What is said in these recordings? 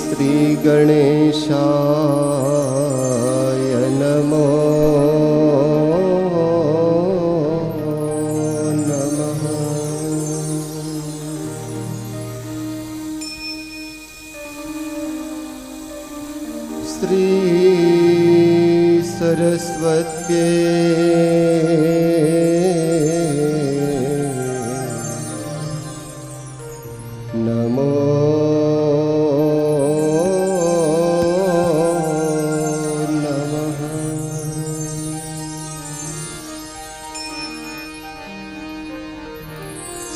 श्री गणेशाय नमो नमः। श्री सरस्वत्यै नमो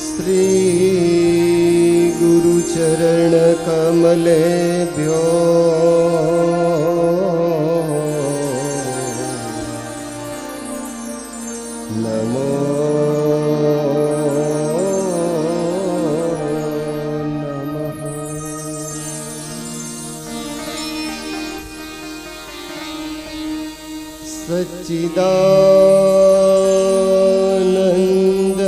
श्री गुरुचरण कमलेभ्यो नमो नमः। सच्चिदानंद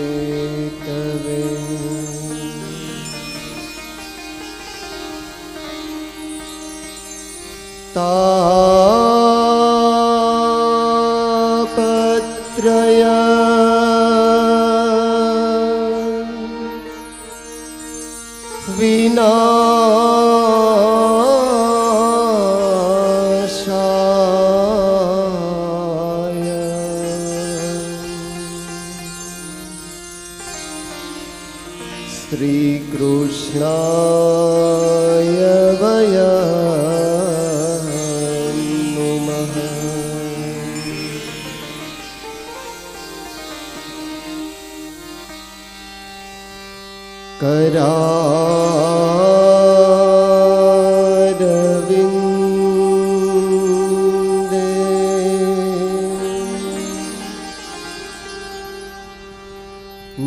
विश्वोत्पत्त्यादिहेतवे तापत्रय विनाशाय श्री कृष्णाय वयं नुमः। करारविन्दे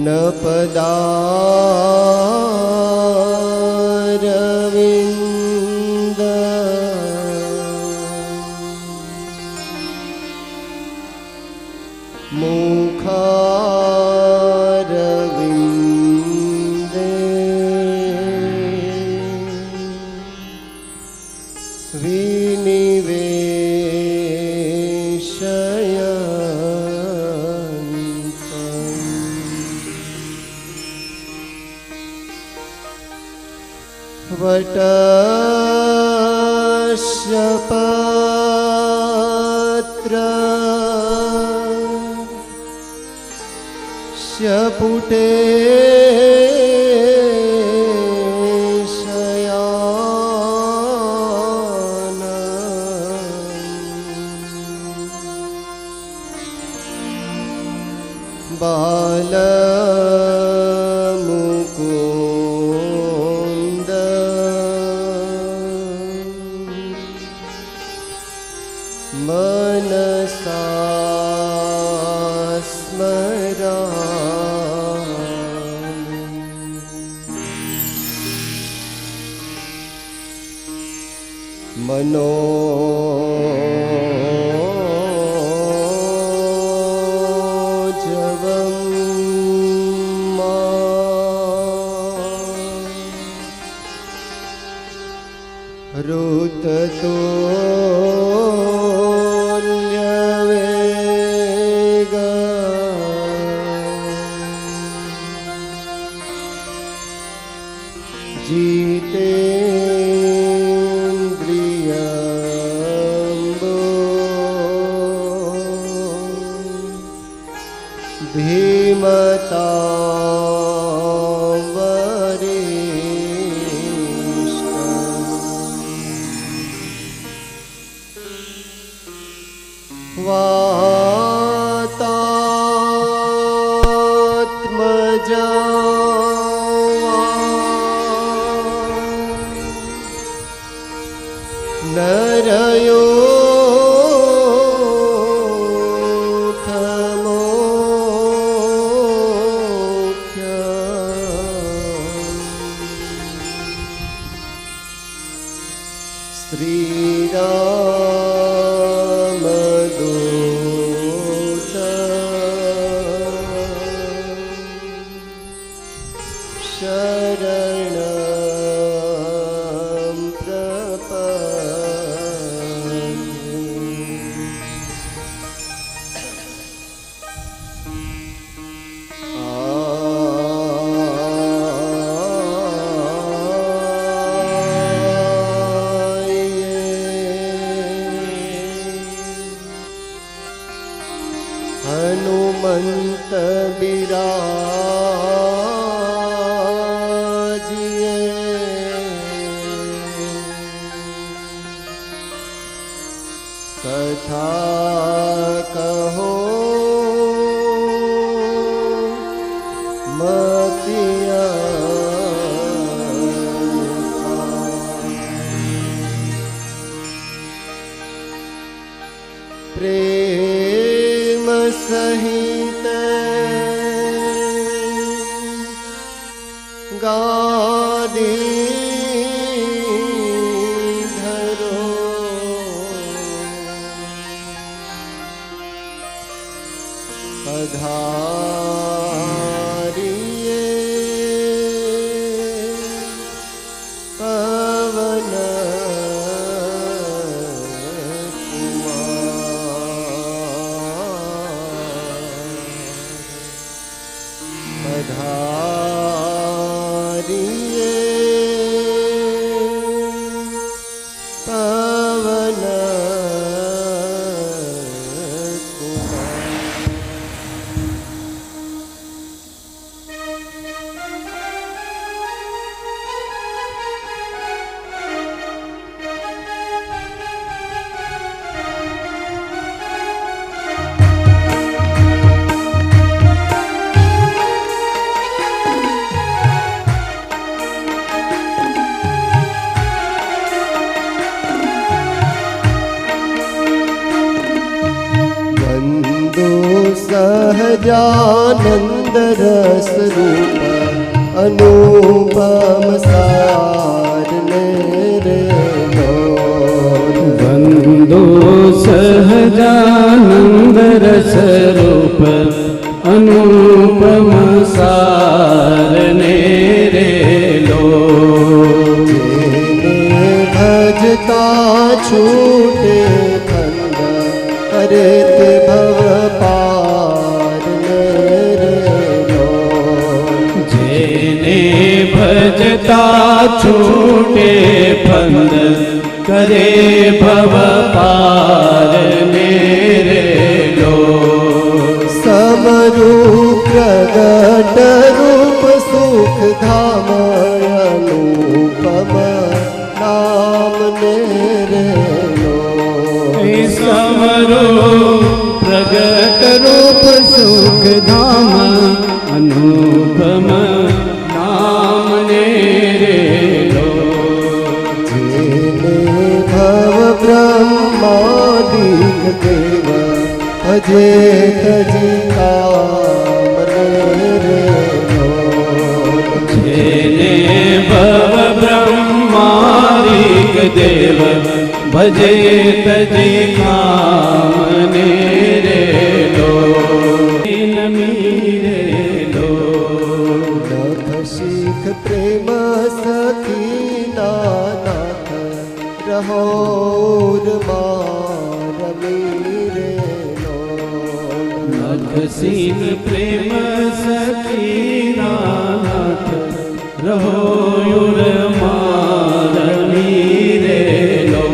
न पदारविन्द मुखारविन्दे विनिवेशयन्तम् वटस्य पत्र शपुटे बालमुकुन्द मनसा स्मरामि। मनोजवं ऋततुल्यवेग जितेन्द्रियम्बो धीमता वातात्मजा नरयो श्रीरामदूत शरणं प्रपद्ये। हनुमंत बिराजिए कथा कहो मतिया प्रेम सहित गादी धरो पधारिए पवन पधारिए पवन सहजानंद रस रूप अनुपम सार मेरे वंदो सहजानंद रस रूप अनुपम सार रे लो। भजता छूटे खंड करते भव पार मेरे लो। जेने भजता छूटे फंद करे भव पार मेरे लो। समरूप प्रगट रूप सुख धाम अनुपम नाम मेरे लो। समरूप प्रगट रूप सुख धाम अनुपम नाम रे लो। जेने भव ब्रह्मादिक देव भजे तजी काम रे लो। जेने भव ब्रह्मादिक देव भजे तजी काम रे लो। मीरे लो नाथ सीख प्रेम सखी नाथ रहो मार मेरे लो। नाथ सीख प्रेम सखी नाथ रहो मार मीरे लो।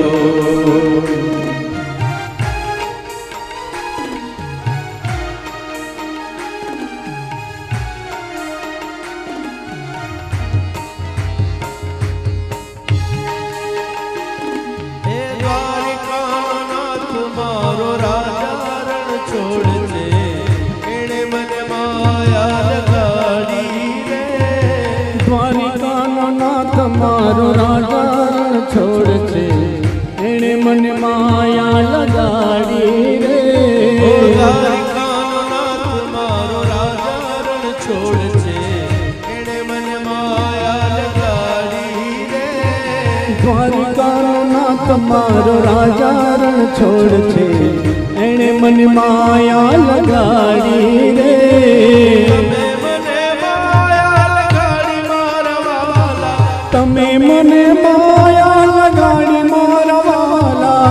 मारो राजा छोड़ छे एने मन माया लगाड़ी रे। नाथ मारो राजा रण छोड़ छे एने मन माया लगाड़ी रे। દ્વારિકાનો નાથ મારો રાજા રણ છોડ છે, એણે મને માયા લગાડી રે. તમે મને માયા લગાડી મારા વાલા.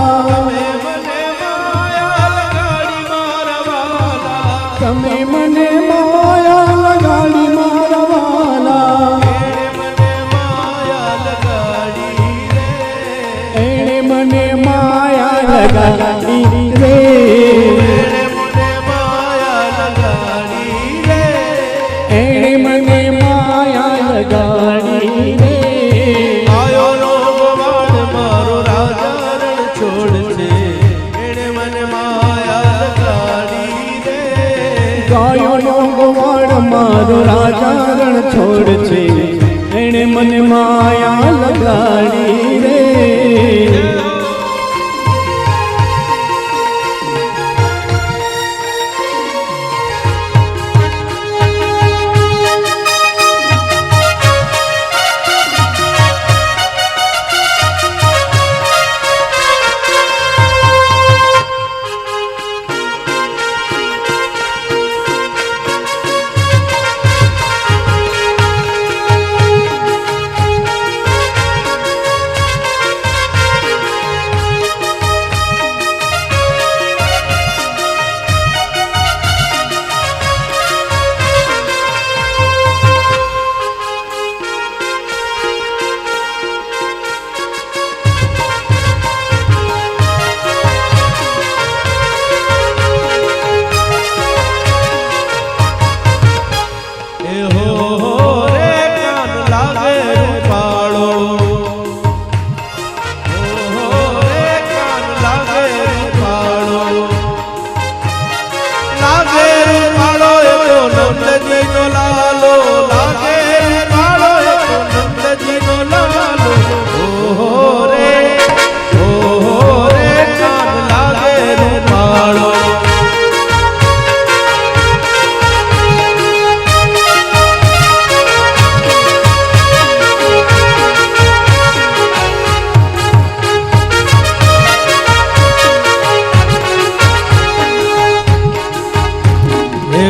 તમે મને માયા લગાડી મારા વાલા. એણે મને માયા લગાડી રે. એણે મને માયા લગાડી રે. આયો નો ગોવાળ મારો રાજા રણ છોડ છે, એણે મને માયા લગાડી રે. ગાયોનો ગોવાળ મારો રાજા રણ છોડ છે, એણે મને માયા લગાડી રે.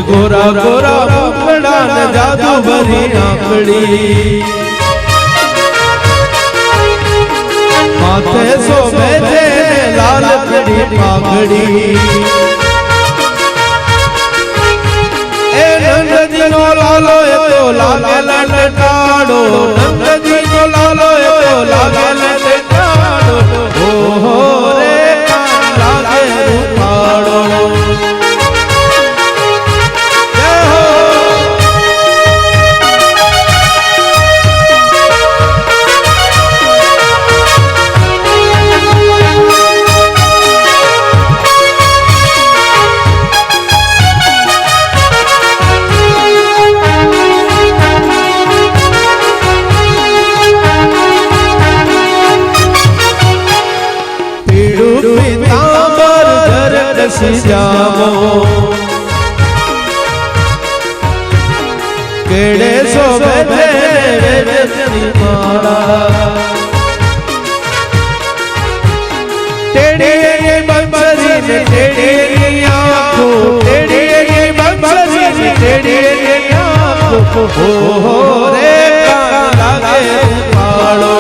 गोरा गोरा मुखड़ा ने जादू भरी आंखड़ी, माथे सोभे छे लाल कड़ी पाघड़ी. ए नंदजी नो लालो ए तो लागे लटकाड़ो, नंदजी नो लालो ए तो लागे लटकाड़ो. ओ रे कान लागे रूपाड़ो. जामो केड़े सोबे तेरी माला, टेढ़ी बंसरी ने टेढ़ी आँखों, टेढ़ी बंसरी ने टेढ़ी आँखों. हो रे कान लागे पाड़ो.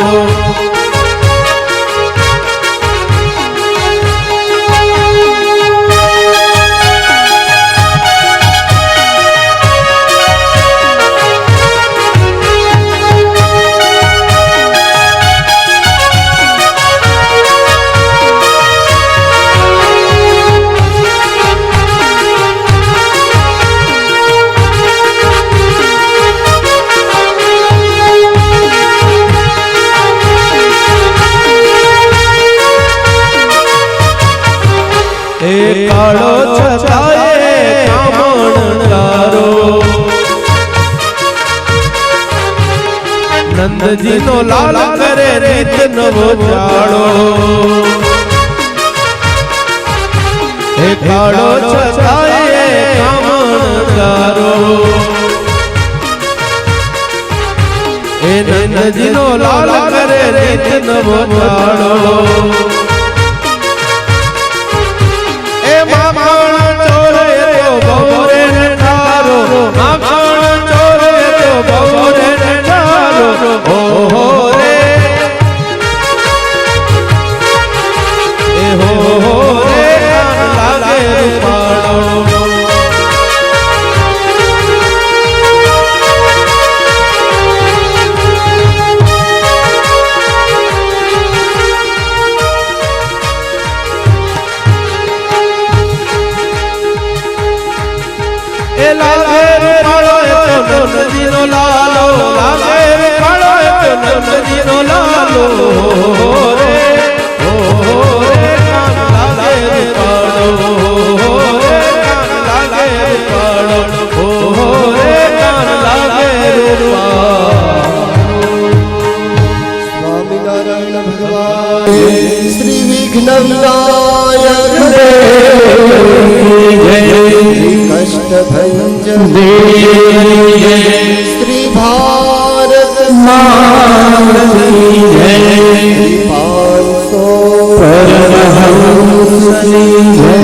काळो छताए कामण तारो, नंदजी नो लाल करे रीत नवो जाड़ो. हे काळो छताए कामण तारो, એ નંદજીનો લાલ કરે રીત નવો ચાળો એ માખણ ચોરે તો બહુરે ને ઠારો માખણ ચોરે તો બહુરે ને ઠારો હો રે એ હો રે લાગે રૂપાળો નંદજીનો લાલો લાગે કાળો નંદજીનો લાલો રે કાન લાગે કાળો રે કાન લાગે કાળો રે કાન લાગે સ્વામિનારાયણ ભગવાન શ્રી વિઘ્ન વિનાયક શ્રી કષ્ટ ભંજન શ્રી ભારત શ્રી 500 પરમહંસની જય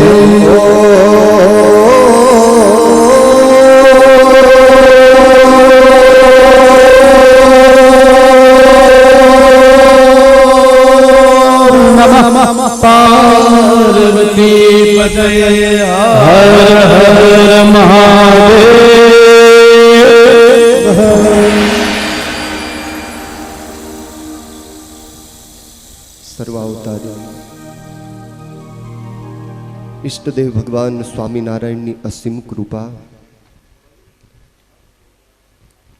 પાર્વતી પતય હર હર મહાદેવ. સર્વાવતારી ઈષ્ટદેવ ભગવાન સ્વામિનારાયણની અસીમ કૃપા,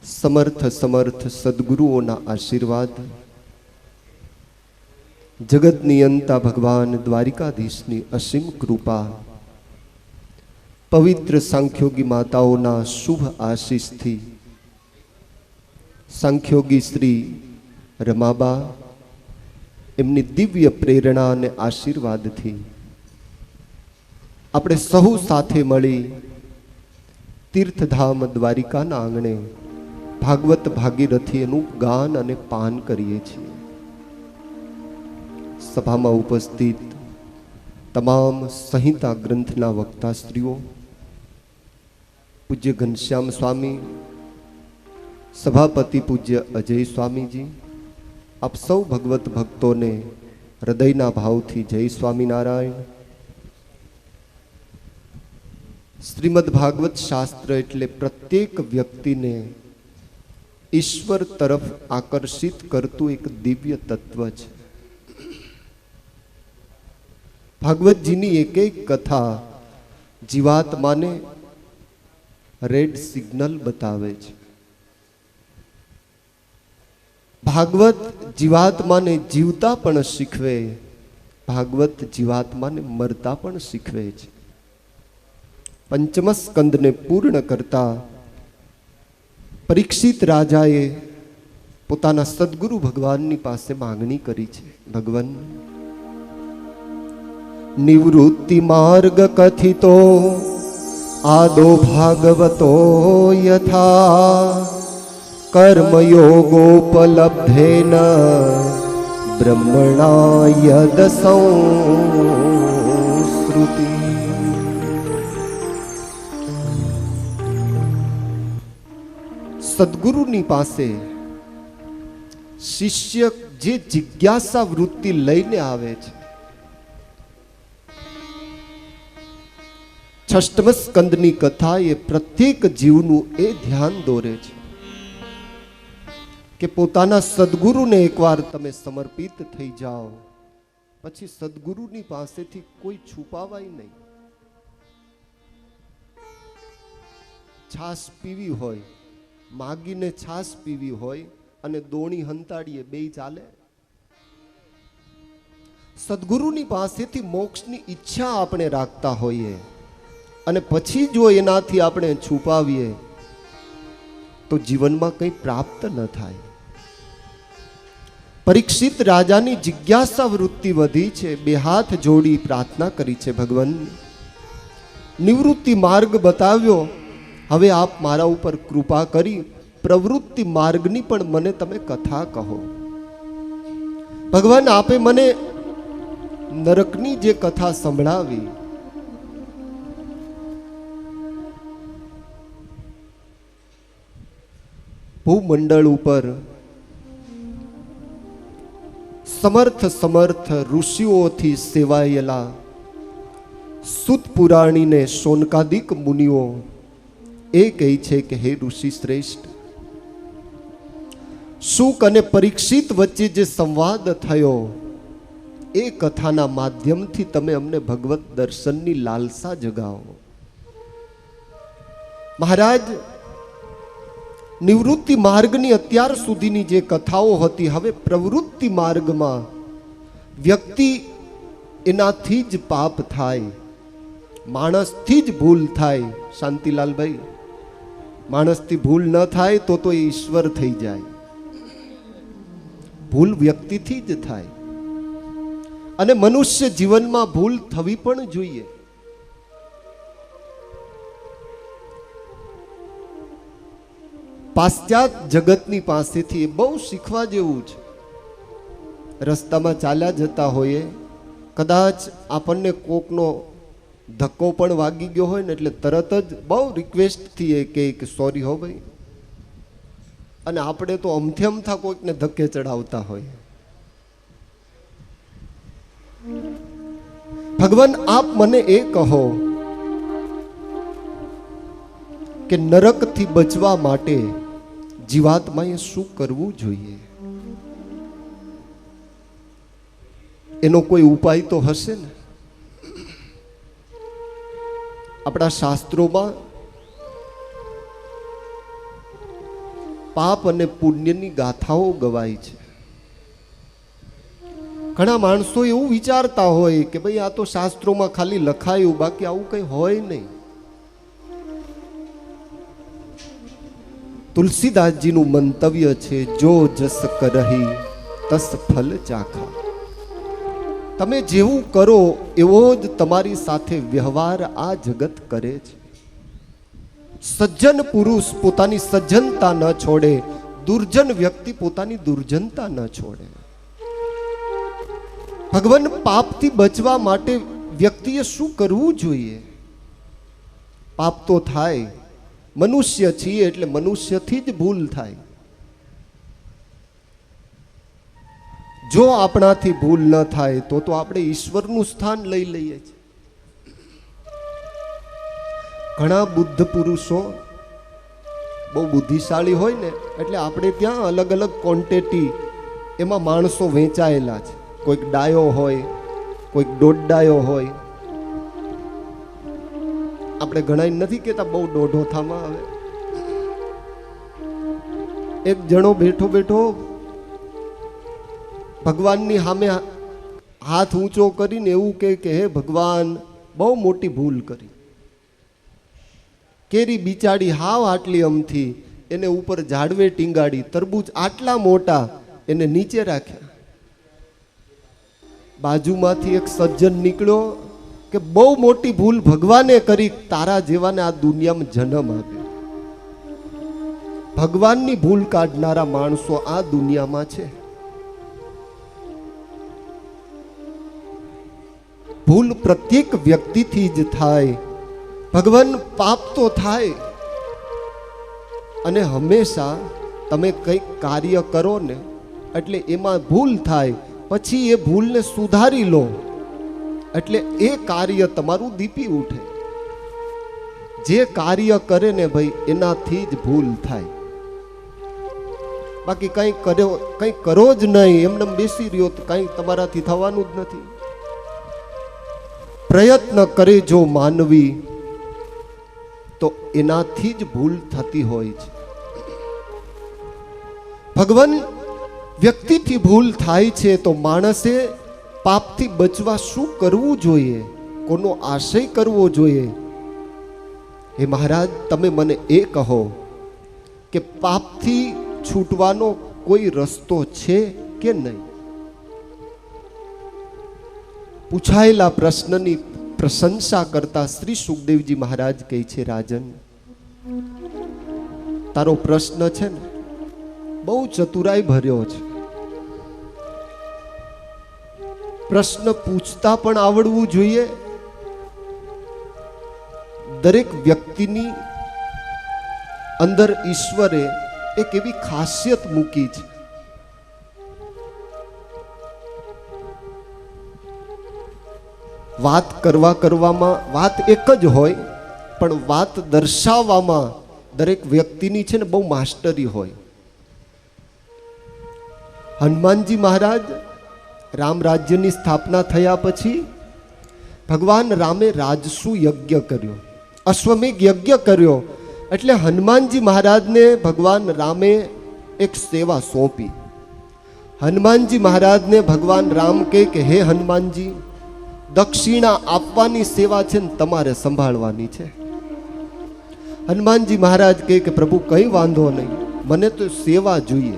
સમર્થ સમર્થ સદગુરુઓના આશીર્વાદ, જગત નિયંતા ભગવાન દ્વારિકાધીશની અસીમ કૃપા, પવિત્ર સાંખ્યોગી માતાઓના શુભ આશીષથી, સાંખ્યોગી શ્રી રમાબા એમની દિવ્ય પ્રેરણા અને આશીર્વાદથી આપણે સહુ સાથે મળી તીર્થધામ દ્વારિકાના આંગણે ભાગવત ભાગીરથી એનું ગાન અને પાન કરીએ છીએ. સભામાં ઉપસ્થિત તમામ સંહિતા ગ્રંથના વક્તા સ્ત્રીઓ, પૂજ્ય ઘનશ્યામ સ્વામી, સભાપતિ પૂજ્ય અજય સ્વામીજી, આપ સૌ ભગવત ભક્તોને હૃદયના ભાવથી જય સ્વામિનારાયણ. શ્રીમદ ભાગવત શાસ્ત્ર એટલે પ્રત્યેક વ્યક્તિને ઈશ્વર તરફ આકર્ષિત કરતું એક દિવ્ય તત્વ છે. ભાગવતજીની એક એક કથા જીવાત્માને રેડ સિગ્નલ બતાવે છે. ભાગવત જીવાત્માને જીવતા પણ શીખવે, ભાગવત જીવાત્માને મરતા પણ શીખવે છે. પંચમ સ્કંદને પૂર્ણ કરતા પરીક્ષિત રાજાએ પોતાના સદગુરુ ભગવાનની પાસે માંગણી કરી છે. ભગવાન, નિવૃત્તિ માર્ગ કથિતો આદો ભાગવતો યથા કર્મયોગોપલબ્ધેન બ્રહ્મણા યદ સંશ્રુતિ. સદગુરુની પાસે શિષ્ય જે જિજ્ઞાસા વૃત્તિ લઈને આવે છે, છઠ્ઠમ સ્કંદની કથા એ પ્રત્યેક જીવનું એ ધ્યાન દોરે છે કે પોતાના સદગુરુને એકવાર તમે સમર્પિત થઈ જાઓ પછી સદગુરુની પાસેથી કોઈ છુપાવાય નહીં. છાશ પીવી હોય, માગીને છાશ પીવી હોય અને દોણી હંતાડીએ બે ચાલે? સદગુરુની પાસેથી મોક્ષની ઈચ્છા આપણે રાખતા હોઈએ અને પછી જો એનાથી આપણે છુપાવીએ તો જીવનમાં કંઈ પ્રાપ્ત ન થાય. પરીક્ષિત રાજાની જિજ્ઞાસા વૃત્તિ વધી છે. બે હાથ જોડી પ્રાર્થના કરી છે, ભગવાન નિવૃત્તિ માર્ગ બતાવ્યો, હવે આપ મારા ઉપર કૃપા કરી પ્રવૃત્તિ માર્ગની પણ મને તમે કથા કહો. ભગવાન આપે મને નરકની જે કથા સંભળાવી, ભૂમંડળ ઉપર સમર્થ ઋષિઓથી સેવાયેલા સુત પુરાણીને શૌનકાદિક મુનિઓ એ કહે છે કે હે ઋષિ શ્રેષ્ઠ, શુક અને પરીક્ષિત વચ્ચે જે સંવાદ થયો એ કથાના માધ્યમથી તમે અમને ભગવત દર્શનની લાલસા જગાવો. મહારાજ, નિવૃત્તિ માર્ગની અત્યાર સુધીની જે કથાઓ હતી, હવે પ્રવૃત્તિ માર્ગમાં વ્યક્તિ એનાથી જ પાપ થાય, માણસથી જ ભૂલ થાય. શાંતિલાલભાઈ, માણસથી ભૂલ ન થાય તો એ ઈશ્વર થઈ જાય. ભૂલ વ્યક્તિથી જ થાય અને મનુષ્ય જીવનમાં ભૂલ થવી પણ જોઈએ. પાશ્ચાત્ય જગતની પાસેથી બહુ શીખવા જેવું છે. રસ્તામાં ચાલ્યા જતા હોઈએ, કદાચ આપણને કોકનો ધક્કો પણ વાગી ગયો હોય ને એટલે તરત જ બહુ રિક્વેસ્ટથી એ કે સોરી હો ભાઈ, અને આપણે તો અમથે અમથા કોઈકને ધક્કે ચડાવતા હોય. ભગવાન આપ મને એ કહો કે નરકથી બચવા માટે જીવાત્માએ શું કરવું જોઈએ? એનો કોઈ ઉપાય તો હશે ને? આપણા શાસ્ત્રોમાં પાપ અને પુણ્યની ગાથાઓ ગવાય છે. ઘણા માણસો એવું વિચારતા હોય કે ભાઈ આ તો શાસ્ત્રોમાં ખાલી લખાયું, બાકી આવું કંઈ હોય નહીં. તુલસીદાસજીનું મંતવ્ય છે, જો જસ કરહી તસ ફલ ચાખા. તમે જેવું કરો એવો જ તમારી સાથે વ્યવહાર આ જગત કરે છે. સજ્જન પુરુષ પોતાની સજ્જનતા ન છોડે, દુર્જન વ્યક્તિ પોતાની દુર્જનતા ન છોડે. ભગવાન, પાપથી બચવા માટે વ્યક્તિએ શું કરવું જોઈએ? પાપ તો થાય, મનુષ્ય છીએ એટલે મનુષ્યથી જ ભૂલ થાય. જો આપણાથી ભૂલ ન થાય તો આપણે ઈશ્વરનું સ્થાન લઈ લઈએ છીએ. ઘણા બુદ્ધ પુરુષો બહુ બુદ્ધિશાળી હોય ને એટલે આપણે ત્યાં અલગ અલગ ક્વોન્ટિટી એમાં માણસો વેચાયેલા છે. કોઈક ડાયો હોય, કોઈક દોઢ ડાયો હોય. આપણે ઘણા નથી કહેતા બહુ દોઢો થામાં આવે. એક જણો બેઠો બેઠો ભગવાનની સામે હાથ ઊંચો કરીને એવું કે હે ભગવાન, બહુ મોટી ભૂલ કરી. કેરી બિચાડી હાવ આટલી અમથી, એને ઉપર ઝાડવે ટીંગાડી. તરબૂચ આટલા મોટા, એને નીચે રાખ્યા. બાજુમાંથી એક સજ્જન નીકળ્યો કે બહુ મોટી ભૂલ ભગવાને કરી, તારા જેવાને આ દુનિયામાં જન્મ આપ્યો. ભગવાનની ભૂલ કાઢનારા માણસો આ દુનિયામાં છે. ભૂલ પ્રત્યેક વ્યક્તિથી જ થાય. ભગવાન, પાપ તો થાય, અને હંમેશા તમે કંઈક કાર્ય કરો ને એટલે એમાં ભૂલ થાય, પછી એ ભૂલને સુધારી લો એટલે એ કાર્ય તમારું દીપી ઉઠે. જે કાર્ય કરે ને ભાઈ એનાથી જ ભૂલ થાય. બાકી કંઈ કરો જ નહીં, એમને બેસી રહ્યો તો કંઈ તમારાથી થવાનું જ નથી. પ્રયત્ન કરે જો માનવી તો એનાથી જ ભૂલ થતી હોય છે. ભગવાન, વ્યક્તિથી ભૂલ થાય છે તો માણસે પાપથી બચવા શું કરવું જોઈએ? કોનો આશ્રય કરવો જોઈએ? હે મહારાજ, તમે મને એ કહો કે પાપથી છૂટવાનો કોઈ રસ્તો છે કે નહીં? પૂછાયેલા પ્રશ્નની પ્રશંસા કરતા શ્રી સુખદેવજી મહારાજ કહે છે, રાજન, તારો પ્રશ્ન છે ને બહુ ચતુરાઈ ભર્યો છે. પ્રશ્ન પૂછતા પણ આવડવું જોઈએ. દરેક વ્યક્તિની અંદર ઈશ્વરે એક એવી ખાસિયત મૂકી છે. વાત કરવામાં વાત એક જ હોય, પણ વાત દર્શાવવામાં દરેક વ્યક્તિની છે ને બહુ માસ્ટરી હોય. હનુમાનજી મહારાજ રામ રાજ્યની સ્થાપના થયા પછી ભગવાન રામે રાજસુ યજ્ઞ કર્યો, અશ્વમેઘ યજ્ઞ કર્યો. એટલે હનુમાનજી મહારાજને ભગવાન રામે એક સેવા સોંપી. હનુમાનજી મહારાજને ભગવાન રામ કહે કે હે હનુમાનજી, દક્ષિણા આપવાની સેવા છે ને તમારે સંભાળવાની છે. હનુમાનજી મહારાજ કહે કે પ્રભુ કંઈ વાંધો નહીં, મને તો સેવા જોઈએ,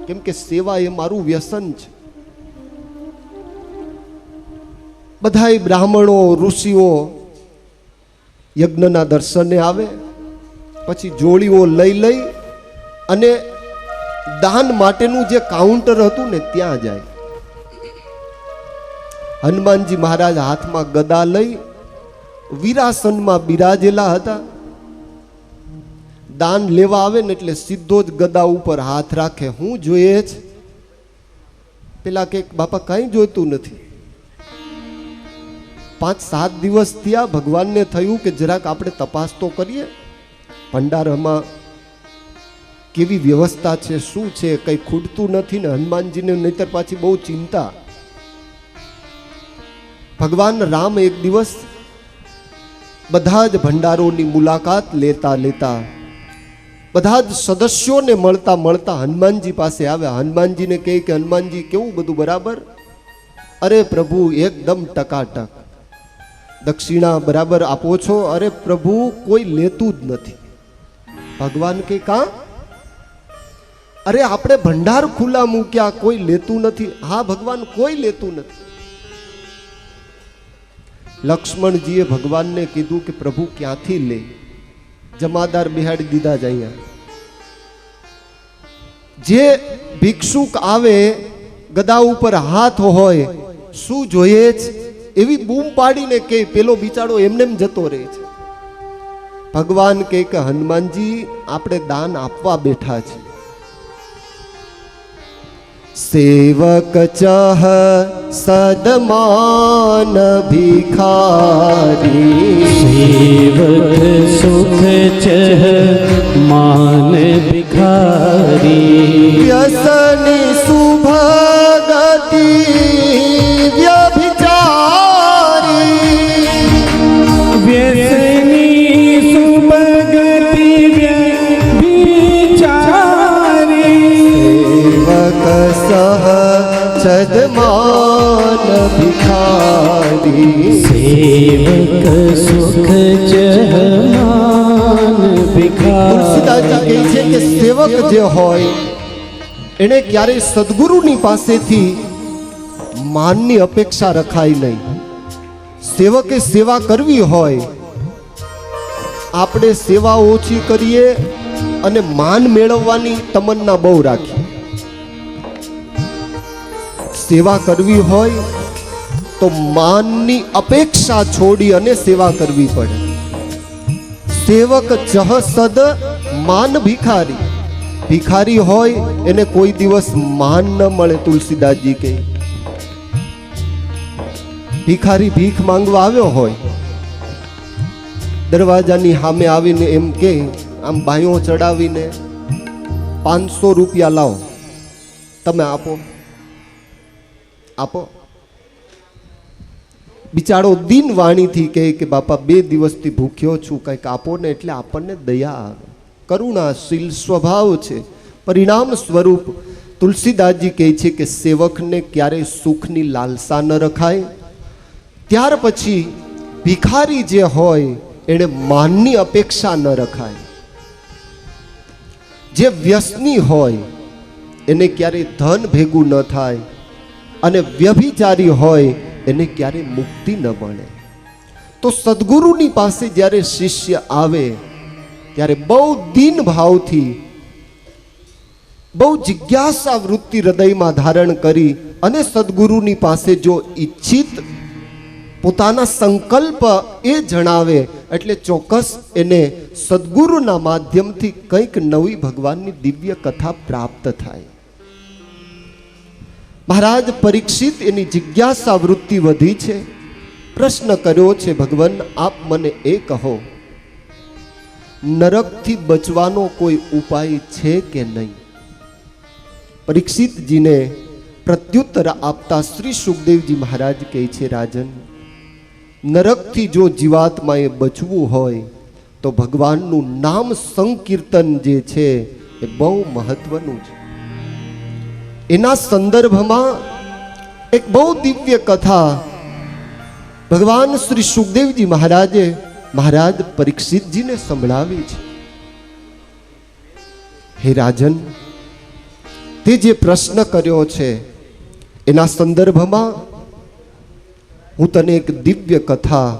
કેમ કે સેવા એ મારું વ્યસન છે. બધાય બ્રાહ્મણો ઋષિઓ યજ્ઞના દર્શને આવે, પછી જોડીઓ લઈ અને દાન માટેનું જે કાઉન્ટર હતું ને ત્યાં જાય. હનુમાનજી મહારાજ હાથમાં ગદા લઈ વીરાસનમાં બિરાજેલા હતા. દાન લેવા આવે ને એટલે સીધો જ ગદા ઉપર હાથ રાખે. હું જોઈએ છે? પેલા કે બાપા કઈ જોઈતું નથી. 5-7 દિવસ થયા, ભગવાનને થયું કે જરાક આપણે તપાસ તો કરીએ, ભંડારામાં કેવી વ્યવસ્થા છે, શું છે, કઈ ખૂટતું નથી ને. હનુમાનજીને નહીતર પાછી બહુ ચિંતા. ભગવાન રામ એક દિવસ બધા જ ભંડારોની મુલાકાત લેતા બધા જ સદસ્યોને મળતા હનુમાનજી પાસે આવ્યા. હનુમાનજીને કહે કે હનુમાનજી કેવું બધું બરાબર? અરે પ્રભુ એકદમ ટકાટક, દક્ષિણા બરાબર આપો છો? અરે પ્રભુ કોઈ લેતું જ નથી. ભગવાન કે કા? અરે આપણે ભંડાર ખુલ્લા મૂક્યા, કોઈ લેતું નથી. હા ભગવાન, કોઈ લેતું નથી. લક્ષ્મણજીએ ભગવાનને કીધું કે પ્રભુ ક્યાંથી લે? જમાદાર બિહાડી દીધા જ અહીંયા. જે ભિક્ષુક આવે ગદા ઉપર હાથ હોય, શું જોઈએ છે એવી બૂમ પાડીને કે પેલો બિચારો એમને જતો રહે છે. ભગવાન કહે કે હનુમાનજી, આપણે દાન આપવા બેઠા છીએ. સેવક ચાહ સદમાન ભિખારી, સેવક સુખ ચહ માન ભિખારી, વ્યસની સુભગતિ વ્યભિચારી, વ્યસની સુભગતિ વ્યભિચારી, સેવક સહ સદમાન ભિખારી, સેવક સુખ ચહમાન ભિખારી. તુલસીદાસજી કહે છે કે સેવક જે હોય એને ક્યારેય સદગુરુની પાસેથી માનની અપેક્ષા રખાય નહીં. સેવકે સેવા કરવી હોય, આપણે સેવા ઓછી કરીએ અને માન મેળવવાની તમન્ના બહુ રાખીએ. સેવા કરવી હોય તો માનની અપેક્ષા છોડી અને સેવા કરવી પડે. સેવક ચહ સદ માન ભિખારી, ભિખારી હોય એને કોઈ દિવસ માન ન મળે. તુલસીદાસજી કહે ભિખારી ભીખ માંગવા આવ્યો હોય, દરવાજાની સામે આવીને એમ કે આમ બાયો ચડાવીને 500 રૂપિયા લાવો, તમે આપો. બિચારો દિન વાણીથી કહે કે બાપા 2 દિવસથી ભૂખ્યો છું, કંઈક આપો ને. એટલે આપણને દયા આવે, કરુણાશીલ સ્વભાવ છે, પરિણામ સ્વરૂપ. તુલસીદાસજી કહે છે કે સેવકને ક્યારેય સુખની લાલસા ન રખાય. ત્યાર પછી ભિખારી જે હોય એને માનની અપેક્ષા ન રખાય. જે વ્યસની હોય એને ક્યારેય ધન ભેગું ન થાય, અને વ્યભિચારી હોય એને ક્યારેય મુક્તિ ન મળે. તો સદગુરુની પાસે જ્યારે શિષ્ય આવે ત્યારે બહુ દીન ભાવથી, બહુ જિજ્ઞાસા વૃત્તિ હૃદયમાં ધારણ કરી અને સદગુરુની પાસે જો ઈચ્છિત પોતાના સંકલ્પ એ જણાવે એટલે ચોક્કસ એને સદગુરુના માધ્યમથી કંઈક નવી ભગવાનની દિવ્ય કથા પ્રાપ્ત થાય. મહારાજ પરીક્ષિત એની જિજ્ઞાસા વૃત્તિ વધી છે. પ્રશ્ન કર્યો છે, ભગવાન આપ મને એ કહો, નરકથી બચવાનો કોઈ ઉપાય છે કે નહીં? પરીક્ષિતજીને પ્રત્યુત્તર આપતા શ્રી સુખદેવજી મહારાજ કહે છે, રાજન, નરકથી જો જીવાત્માએ બચવું હોય તો ભગવાનનું નામ સંકીર્તન જે છે એ બહુ મહત્વનું છે. એના સંદર્ભમાં એક બહુ દિવ્ય કથા ભગવાન શ્રી સુખદેવજી મહારાજે મહારાજ પરીક્ષિતજીને સંભળાવી છે. હે રાજન, તે જે પ્રશ્ન કર્યો છે એના સંદર્ભમાં હું તને એક દિવ્ય કથા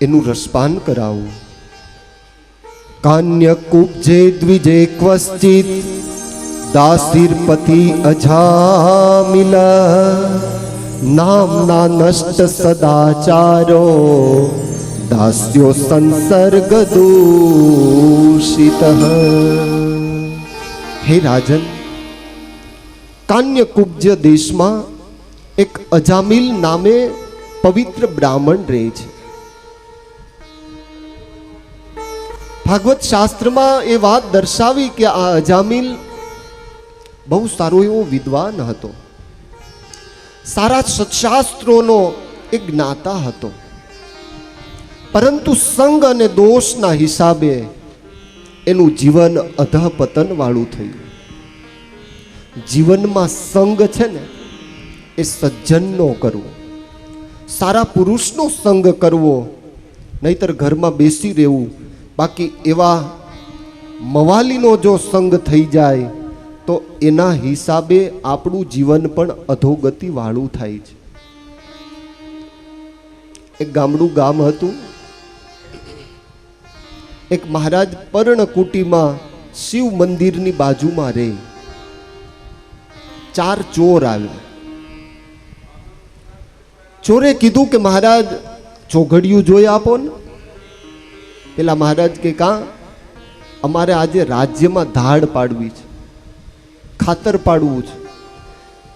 એનું રસપાન કરાવું. કાન્ય કુબ્જે દ્વિજે ક્વશ્ચિત દાસીરપતિ અજામિલા નામના નષ્ટ સદાચારો દાસ્યો સંસર્ગ દૂષિત. હે રાજન, કાન્યકુબ્જ દેશમાં એક અજામિલ નામે પવિત્ર બ્રાહ્મણ રહે છે. ભાગવત શાસ્ત્રમાં એ વાત દર્શાવી કે આ અજામિલ બહુ સારો એવો વિદ્વાન હતો, સારા સત્શાસ્ત્રોનો એક જ્ઞાતા હતો, પરંતુ સંગ અને દોષના હિસાબે એનું જીવન અધઃપતન વાળું થયું. જીવનમાં સંગ છે ને એ સજ્જનનો કરવો, સારા પુરુષનો સંગ કરવો, નહીતર ઘરમાં બેસી રહેવું. બાકી એવા મવાલીનો જો સંગ થઈ જાય તો એના હિસાબે આપણું જીવન પણ અધોગતિ વાળું થાય છે. એક ગામડું ગામ હતું. એક મહારાજ પર્ણકુટીમાં શિવ મંદિરની બાજુમાં રહે. 4 ચોર આવ્યા. ચોરે કીધું કે મહારાજ ચોઘડિયું જોઈ આપો ને. પેલા મહારાજ કે કાં? અમારે આજે રાજ્યમાં ધાડ પાડવી છે, ખાતર પાડવું છે.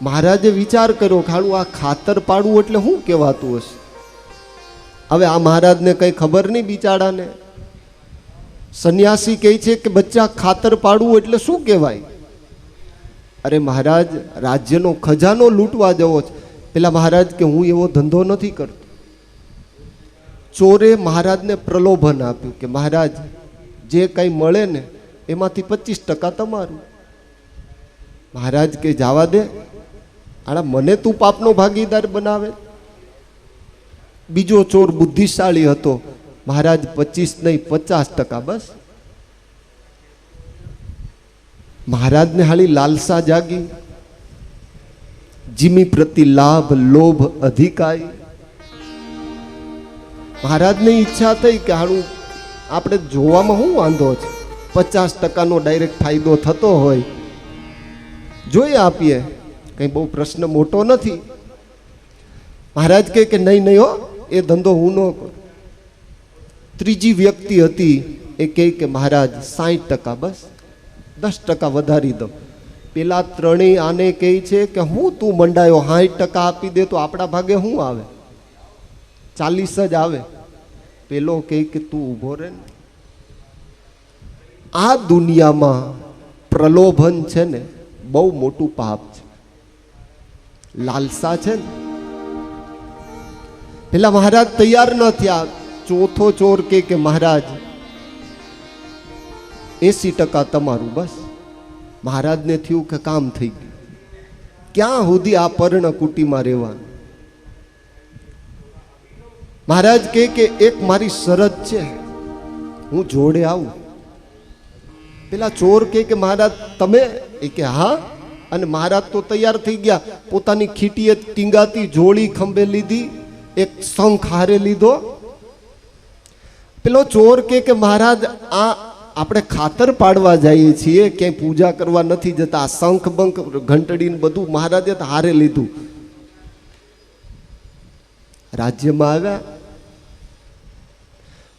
મહારાજે વિચાર કર્યો, ખાડું આ ખાતર પાડવું એટલે શું કહેવાતું હશે? હવે આ મહારાજને કંઈ ખબર નહીં બિચારાને. સંન્યાસી કહે છે કે બચ્ચા ખાતર પાડવું એટલે શું કહેવાય? અરે મહારાજ, રાજ્યનો ખજાનો લૂંટવા જવો છે. પેલા મહારાજ કે હું એવો ધંધો નથી કરતો. ચોરે મહારાજને પ્રલોભન આપ્યું કે મહારાજ જે કંઈ મળે ને એમાંથી 25% તમારું. મહારાજ કે જવા દે, આડા મને તું પાપનો ભાગીદાર બનાવે. બીજો ચોર બુદ્ધિશાળી હતો. મહારાજ 25 નહીં 50% બસ. મહારાજને હાલી લાલસા જાગી. જીમી પ્રતિ લાભ લોભ અધિકાય. મહારાજને ઈચ્છા થઈ કે હાલું આપણે જોવામાં શું વાંધો છે, 50%નો ડાયરેક્ટ ફાયદો થતો હોય, જોઈ આપીએ, કંઈ બહુ પ્રશ્ન મોટો નથી. મહારાજ કહે કે નહીં નહીં હો, એ ધંધો હું ન કરું. ત્રીજી વ્યક્તિ હતી એ કહે કે મહારાજ 60% બસ, 10% વધારી દો. પેલા ત્રણેય આને કહે છે કે હું તું મંડાયો 60% આપી દે તો આપણા ભાગે શું આવે? 40 જ આવે. પેલો કહે કે તું ઊભો રહે ને. આ દુનિયામાં પ્રલોભન છે ને બહુ મોટું પાપ છે. લાલસા છે ને. પેલા મહારાજ તૈયાર ન થયા. ચોથો ચોર કે મહારાજ 80% તમારું બસ. મહારાજને થયું કે કામ થઈ ગયું. ક્યાં સુધી આ પર્ણકુટીમાં રહેવાનું? મહારાજ કહે કે એક મારી શરત છે, હું જોડે આવું. પેલા ચોર કે મહારાજ તમે? એ કે હા. અને મહારાજ તો તૈયાર થઈ ગયા. પોતાની ખીટીએ ટીંગાતી જોડી ખંભે લીધી, એક શંખ હારે લીધો પેલો ચોર કે મહારાજ આ આપણે ખાતર પાડવા જઈએ છીએ, ક્યાંય પૂજા કરવા નથી જતા, આ શંખ બંખ ઘંટડી બધું મહારાજે તો હારે લીધું. રાજ્યમાં આવ્યા,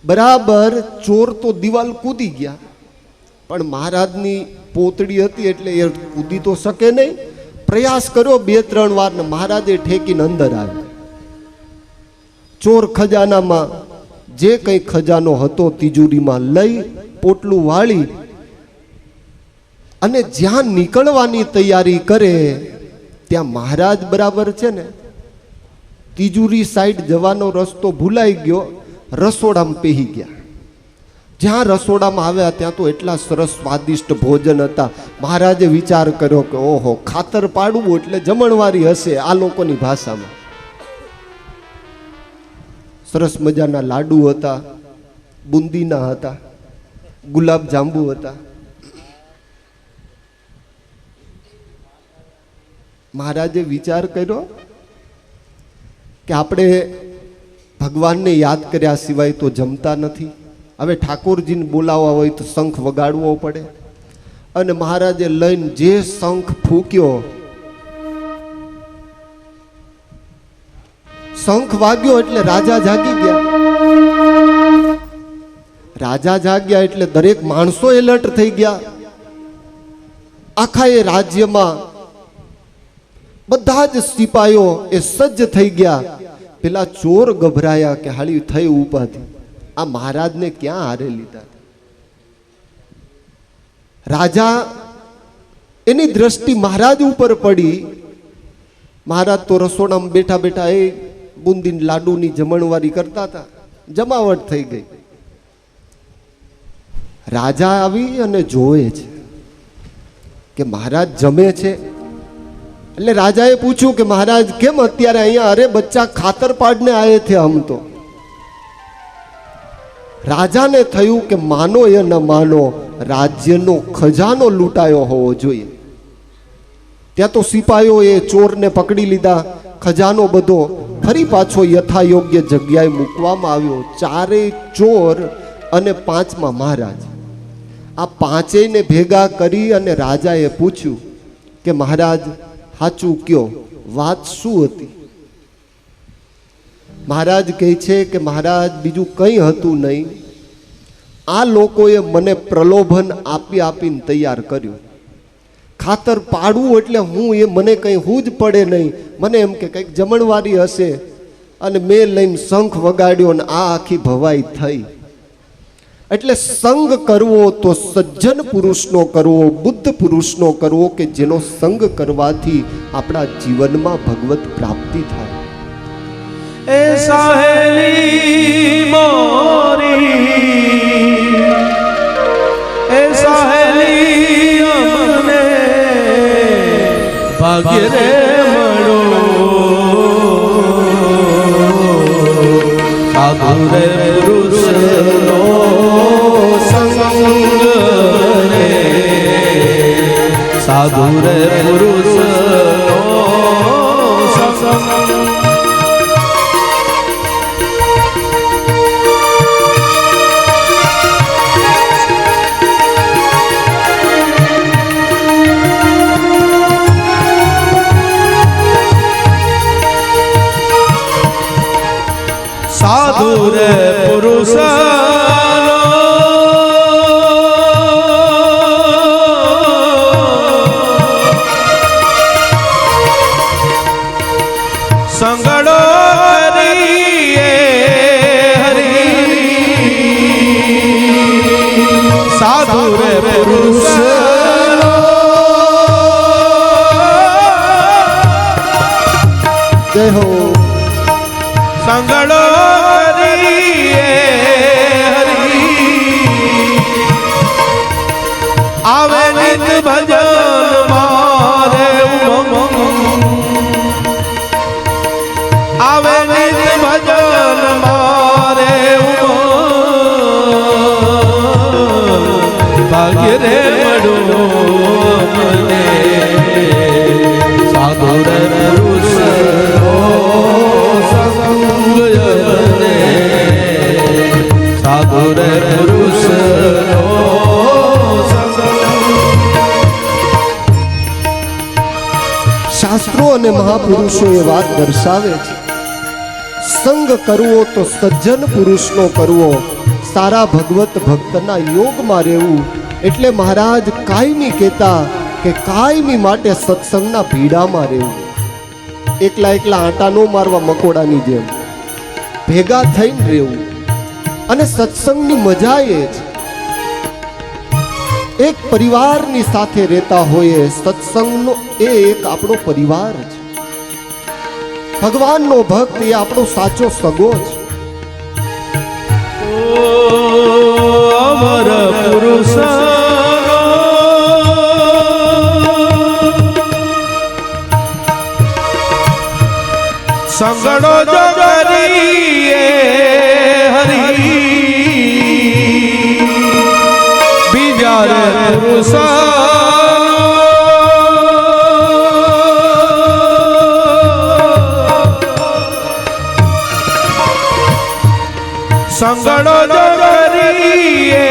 બરાબર ચોર તો દિવાલ કૂદી ગયા, પણ મહારાજની પોતડી હતી એટલે એ કૂદી તો શકે નહીં. પ્રયાસ કર્યો 2-3 વાર ને મહારાજે ઠેકીને અંદર આવ્યા. ચોર ખજાનામાં જે કંઈ ખજાનો હતો તિજોરીમાં લઈ પોટલું વાળી અને જ્યાં નીકળવાની તૈયારી કરે ત્યાં મહારાજ બરાબર છે ને તિજોરી સાઈડ જવાનો રસ્તો ભૂલાઈ ગયો, રસોડામાં પેહી ગયા. જ્યાં રસોડામાં આવ્યા ત્યાં તો એટલા સરસ સ્વાદિષ્ટ ભોજન હતા. મહારાજે વિચાર કર્યો કે ઓહો, ખાતર પાડવું એટલે જમણવારી હશે આ લોકોની ભાષામાં. સરસ મજાના લાડુ હતા, બુંદીના હતા, ગુલાબ જાંબુ હતા. મહારાજે વિચાર કર્યો કે આપણે ભગવાનને યાદ કર્યા સિવાય તો જમતા નથી. હવે ઠાકોરજીને બોલાવવા હોય તો શંખ વગાડવો પડે. અને મહારાજે લઈને જે શંખ ફૂક્યો, શંખ વાગ્યો એટલે રાજા જાગી ગયા. રાજા જાગ્યા એટલે દરેક માણસો એલર્ટ થઈ ગયા. આખા એ રાજ્યમાં બધા જ સિપાહીઓ એ સજ્જ થઈ ગયા. પેલા ચોર ગભરાયા કે હાલી થઈ ઉપાધિ, આ મહારાજને ક્યાં હારે લીધા. રાજા એની દ્રષ્ટિ મહારાજ ઉપર પડી. મહારાજ તો રસોડામાં બેઠા બેઠા એ બુંદી લાડુની જમણવારી કરતા હતા. જમાવટ થઈ ગઈ. રાજા આવી અને જોવે છે કે મહારાજ જમે છે. એટલે રાજાએ પૂછ્યું કે મહારાજ કેમ અત્યારે અહીંયા? અરે બચ્ચા ખાતર પાડને આયે થે હમ તો. રાજાને થયું કે માનો એ ન માનો, રાજ્યનો ખજાનો લૂંટાયો હોવો જોઈએ. ત્યાં તો સિપાહીઓએ ચોરને પકડી લીધા. ખજાનો બધો ફરી પાછો યથાયોગ્ય જગ્યાએ મૂકવામાં આવ્યો. 4 ચોર અને 5માં મહારાજ, આ 5ને ભેગા કરી અને રાજાએ પૂછ્યું કે મહારાજ સાચું કયો, વાત શું હતી? મહારાજ કહે છે કે મહારાજ બીજું કંઈ હતું નહીં, આ લોકોએ મને પ્રલોભન આપીને તૈયાર કર્યું. ખાતર પાડવું એટલે મને કંઈ હું જ પડે નહીં. મને એમ કે કંઈક જમણવારી હશે અને મેં લઈને શંખ વગાડ્યો અને આ આખી ભવાઈ થઈ. એટલે સંગ કરવો તો સજ્જન પુરુષનો કરવો, બુદ્ધ પુરુષનો કરવો કે જેનો સંગ કરવાથી આપણા જીવનમાં ભગવત પ્રાપ્તિ થાય. એ સાહેલી મોરી, એ સાહેલી અમને ભાગ્ય રે મળો, સાધુ રે પુરુષનો સંગ રે, સાધુ રે પુરુષનો સંગ. સાધુ રે પુરુષનો સંગડો હરિએ હરી, સાધુ રે પુરુષનો જય હો. સંગડો આવે નિત ભજન મારે આવે નિત ભજન મારે ભાગ્ય રે મળો મને, સાધુ રે પુરુષ સંગ શાસ્ત્રો અને મહાપુરુષો એ વાત દર્શાવે છે, સંગ કરવો તો સજ્જન પુરુષનો કરવો, સારા ભગવત ભક્તના યોગમાં રહેવું. એટલે મહારાજ કાયમી કહેતા કે કાયમી માટે સત્સંગના ભીડામાં રહેવું. એકલા એકલા આંટા નો મારવા મકોડાની જેમ, ભેગા થઈને રહેવું. અને સત્સંગની મજા એ છે, એક પરિવારની સાથે રહેતા હોઈએ. સત્સંગનો એ એક આપણો પરિવાર છે. ભગવાનનો ભક્ત એ આપણો સાચો સગો છે. અમર પુરુષ સંગડો જો કરીએ હરી બીજા રે પુરુષ સંગડો જો કરીએ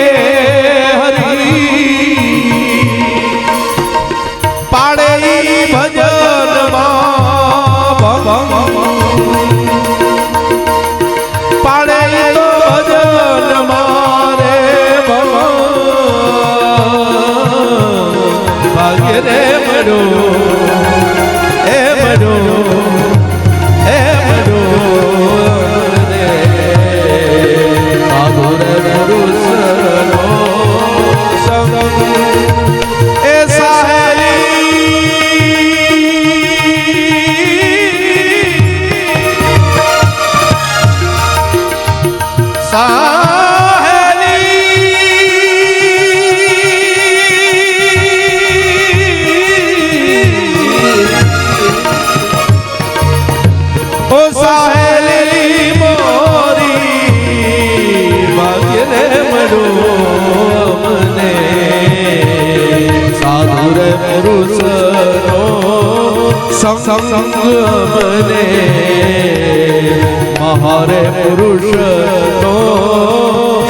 હરી પાડે ભજનમાં પાડે તો ભજન મારે ભાગ્ય રે મરો એ મરો એ મરો રે સાધુર પુરુષનો સંગ એ સંગ મને મહારે પુરુષનો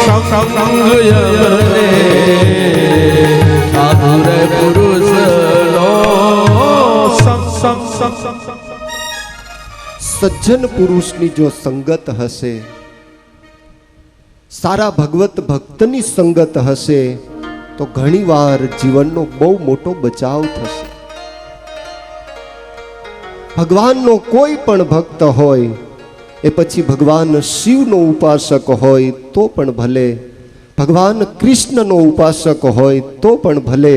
સંગ મને સાધુરે પુરુષનો સજ્જન પુરુષની જો સંગત હશે, સારા ભગવત ભક્તની સંગત હશે, તો ઘણીવાર જીવનનો બહુ મોટો બચાવ થશે. ભગવાનનો કોઈ પણ ભક્ત હોય, એ પછી ભગવાન શિવનો ઉપાસક હોય તો પણ ભલે, ભગવાન કૃષ્ણનો ઉપાસક હોય તો પણ ભલે,